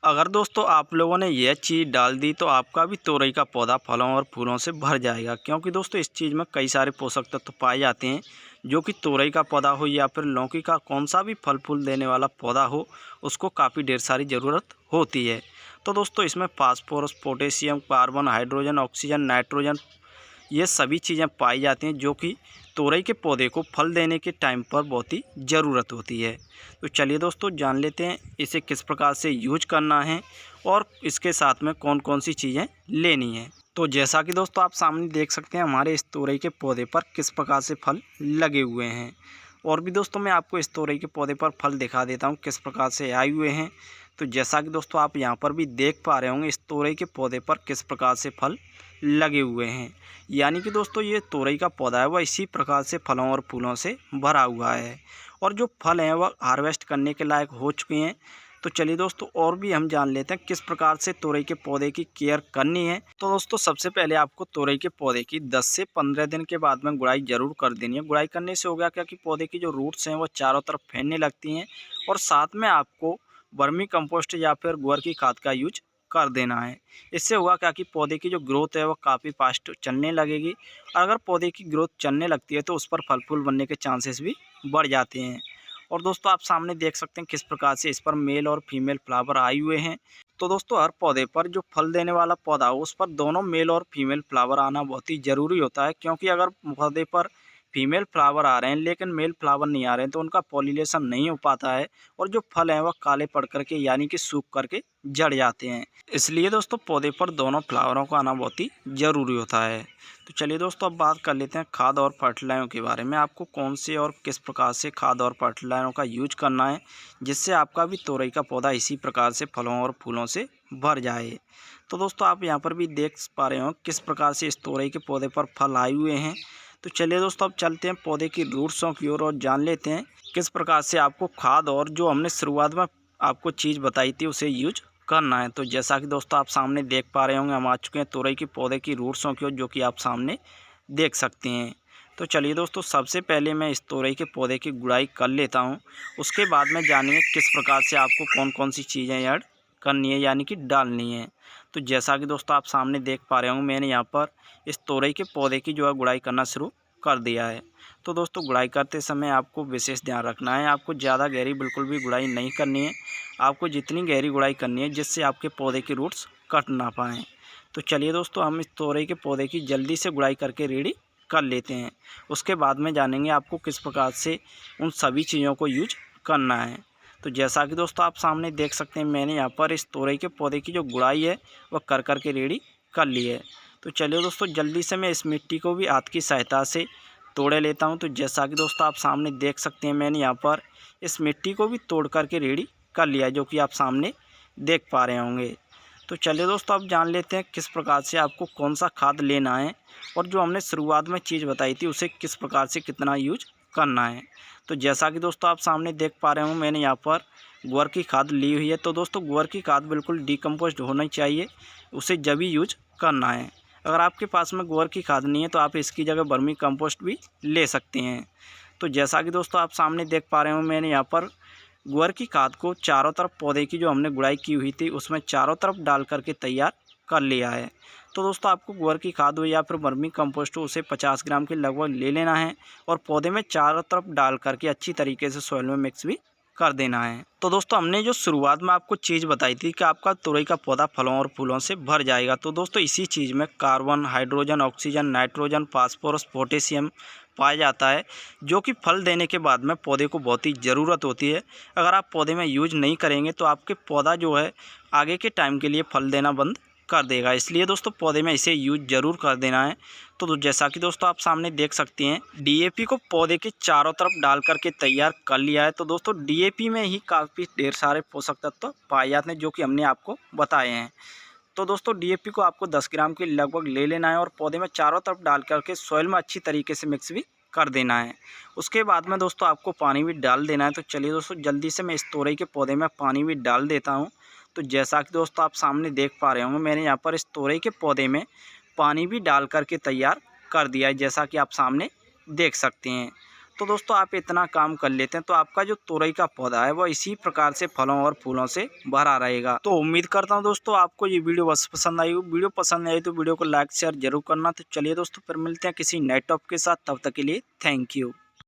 अगर दोस्तों आप लोगों ने यह चीज़ डाल दी तो आपका भी तोरई का पौधा फलों और फूलों से भर जाएगा, क्योंकि दोस्तों इस चीज़ में कई सारे पोषक तत्व पाए जाते हैं जो कि तोरई का पौधा हो या फिर लौकी का कौन सा भी फल फूल देने वाला पौधा हो, उसको काफ़ी ढेर सारी ज़रूरत होती है। तो दोस्तों इसमें phosphorus, potassium, carbon, hydrogen, oxygen, nitrogen, ये सभी चीज़ें पाई जाती हैं जो कि तोरई के पौधे को फल देने के टाइम पर बहुत ही ज़रूरत होती है। तो चलिए दोस्तों जान लेते हैं इसे किस प्रकार से यूज करना है और इसके साथ में कौन कौन सी चीज़ें लेनी है। तो जैसा कि दोस्तों आप सामने देख सकते हैं हमारे इस तोरई के पौधे पर किस प्रकार से फल लगे हुए हैं। और भी दोस्तों मैं आपको इस तोरई के पौधे पर फल दिखा देता हूँ किस प्रकार से आए हुए हैं। तो जैसा कि दोस्तों आप यहाँ पर भी देख पा रहे होंगे इस तोरई के पौधे पर किस प्रकार से फल लगे हुए हैं। यानी कि दोस्तों ये तोरई का पौधा है वह इसी प्रकार से फलों और फूलों से भरा हुआ है और जो फल हैं वह हार्वेस्ट करने के लायक हो चुके हैं। तो चलिए दोस्तों और भी हम जान लेते हैं किस प्रकार से तोरई के पौधे की केयर करनी है। तो दोस्तों सबसे पहले आपको तोरई के पौधे की 10 से 15 दिन के बाद में गुड़ाई ज़रूर कर देनी है। गुड़ाई करने से हो गया क्या कि पौधे की जो रूट्स हैं वो चारों तरफ फैलने लगती हैं और साथ में आपको वर्मी कंपोस्ट या फिर गोबर की खाद का यूज कर देना है। इससे होगा क्या कि पौधे की जो ग्रोथ है वो काफ़ी फास्ट चलने लगेगी। अगर पौधे की ग्रोथ चलने लगती है तो उस पर फल फूल बनने के चांसेस भी बढ़ जाते हैं। और दोस्तों आप सामने देख सकते हैं किस प्रकार से इस पर मेल और फीमेल फ्लावर आए हुए हैं। तो दोस्तों हर पौधे पर जो फल देने वाला पौधा हो उस पर दोनों मेल और फीमेल फ्लावर आना बहुत ही ज़रूरी होता है, क्योंकि अगर पौधे पर फीमेल फ्लावर आ रहे हैं लेकिन मेल फ्लावर नहीं आ रहे हैं तो उनका पॉलिनेशन नहीं हो पाता है और जो फल हैं वह काले पड़ करके यानी कि सूख करके जड़ जाते हैं। इसलिए दोस्तों पौधे पर दोनों फ्लावरों का आना बहुत ही ज़रूरी होता है। तो चलिए दोस्तों अब बात कर लेते हैं खाद और फर्टिलाइजरों के बारे में। आपको कौन से और किस प्रकार से खाद और फर्टिलाइजरों का यूज करना है जिससे आपका भी तोरई का पौधा इसी प्रकार से फलों और फूलों से भर जाए। तो दोस्तों आप यहाँ पर भी देख पा रहे हो किस प्रकार से इस तोरई के पौधे पर फल आए हुए हैं। तो चलिए दोस्तों अब चलते हैं पौधे की रूट्सों की ओर और जान लेते हैं किस प्रकार से आपको खाद और जो हमने शुरुआत में आपको चीज़ बताई थी उसे यूज करना है। तो जैसा कि दोस्तों आप सामने देख पा रहे होंगे हम आ चुके हैं तोरई के पौधे की रूट्सों की ओर, जो कि आप सामने देख सकते हैं। तो चलिए दोस्तों सबसे पहले मैं इस तोरई के पौधे की गुड़ाई कर लेता हूँ, उसके बाद में जानेंगे किस प्रकार से आपको कौन कौन सी चीज़ें ऐड करनी है यानी कि डालनी है। तो जैसा कि दोस्तों आप सामने देख पा रहे होंगे मैंने यहाँ पर इस तोरई के पौधे की जो है गुड़ाई करना शुरू कर दिया है। तो दोस्तों गुड़ाई करते समय आपको विशेष ध्यान रखना है, आपको ज़्यादा गहरी बिल्कुल भी गुड़ाई नहीं करनी है। आपको जितनी गहरी गुड़ाई करनी है जिससे आपके पौधे की रूट्स कट ना पाएँ। तो चलिए दोस्तों हम इस तोरई के पौधे की जल्दी से गुड़ाई करके रेडी कर लेते हैं। उसके बाद में जानेंगे आपको किस प्रकार से उन सभी चीज़ों को यूज करना है। तो जैसा कि दोस्तों आप सामने देख सकते हैं मैंने यहाँ पर इस तोरई के पौधे की जो गुड़ाई है वह कर के रेडी कर ली है। तो चलिए दोस्तों जल्दी से मैं इस मिट्टी को भी हाथ की सहायता से तोड़े लेता हूँ। तो जैसा कि दोस्तों आप सामने देख सकते हैं मैंने यहाँ पर इस मिट्टी को भी तोड़ करके रेडी कर लिया, जो कि आप सामने देख पा रहे होंगे। तो चलिए दोस्तों अब जान लेते हैं किस प्रकार से आपको कौन सा खाद लेना है और जो हमने शुरुआत में चीज़ बताई थी उसे किस प्रकार से कितना यूज करना है। तो जैसा कि दोस्तों आप सामने देख पा रहे होंगे मैंने यहाँ पर गोबर की खाद ली हुई है। तो दोस्तों गोबर की खाद बिल्कुल डिकम्पोस्ट होना चाहिए, उसे जब ही यूज करना है। अगर आपके पास में गोबर की खाद नहीं है तो आप इसकी जगह वर्मी कंपोस्ट भी ले सकते हैं। तो जैसा कि दोस्तों आप सामने देख पा रहे हो मैंने यहाँ पर गोबर की खाद को चारों तरफ पौधे की जो हमने गुड़ाई की हुई थी उसमें चारों तरफ डाल करके तैयार कर लिया है। तो दोस्तों आपको गोबर की खाद हो या फिर वर्मी कंपोस्ट हो उसे 50 ग्राम के लगभग ले लेना है और पौधे में चारों तरफ डाल करके अच्छी तरीके से सॉइल में मिक्स भी कर देना है। तो दोस्तों हमने जो शुरुआत में आपको चीज़ बताई थी कि आपका तोरई का पौधा फलों और फूलों से भर जाएगा, तो दोस्तों इसी चीज़ में carbon, hydrogen, oxygen, nitrogen, phosphorus, potassium पाया जाता है, जो कि फल देने के बाद में पौधे को बहुत ही ज़रूरत होती है। अगर आप पौधे में यूज नहीं करेंगे तो आपके पौधा जो है आगे के टाइम के लिए फल देना बंद कर देगा। इसलिए दोस्तों पौधे में इसे यूज ज़रूर कर देना है। तो जैसा कि दोस्तों आप सामने देख सकते हैं डीएपी को पौधे के चारों तरफ डाल करके तैयार कर लिया है। तो दोस्तों डीएपी में ही काफ़ी ढेर सारे पोषक तत्व पाए जाते हैं जो कि हमने आपको बताए हैं। तो दोस्तों डीएपी को आपको 10 ग्राम के लगभग ले लेना है और पौधे में चारों तरफ डाल करके सॉइल में अच्छी तरीके से मिक्स भी कर देना है। उसके बाद में दोस्तों आपको पानी भी डाल देना है। तो चलिए दोस्तों जल्दी से मैं इस तोरई के पौधे में पानी भी डाल देता हूँ। तो जैसा कि दोस्तों आप सामने देख पा रहे होंगे मैंने यहाँ पर इस तोरई के पौधे में पानी भी डाल करके तैयार कर दिया है, जैसा कि आप सामने देख सकते हैं। तो दोस्तों आप इतना काम कर लेते हैं तो आपका जो तोरई का पौधा है वो इसी प्रकार से फलों और फूलों से भरा रहेगा। तो उम्मीद करता हूँ दोस्तों आपको ये वीडियो बस पसंद आई हो। वीडियो पसंद आई तो वीडियो को लाइक शेयर जरूर करना। तो चलिए दोस्तों फिर मिलते हैं किसी नए टॉपिक के साथ, तब तक के लिए थैंक यू।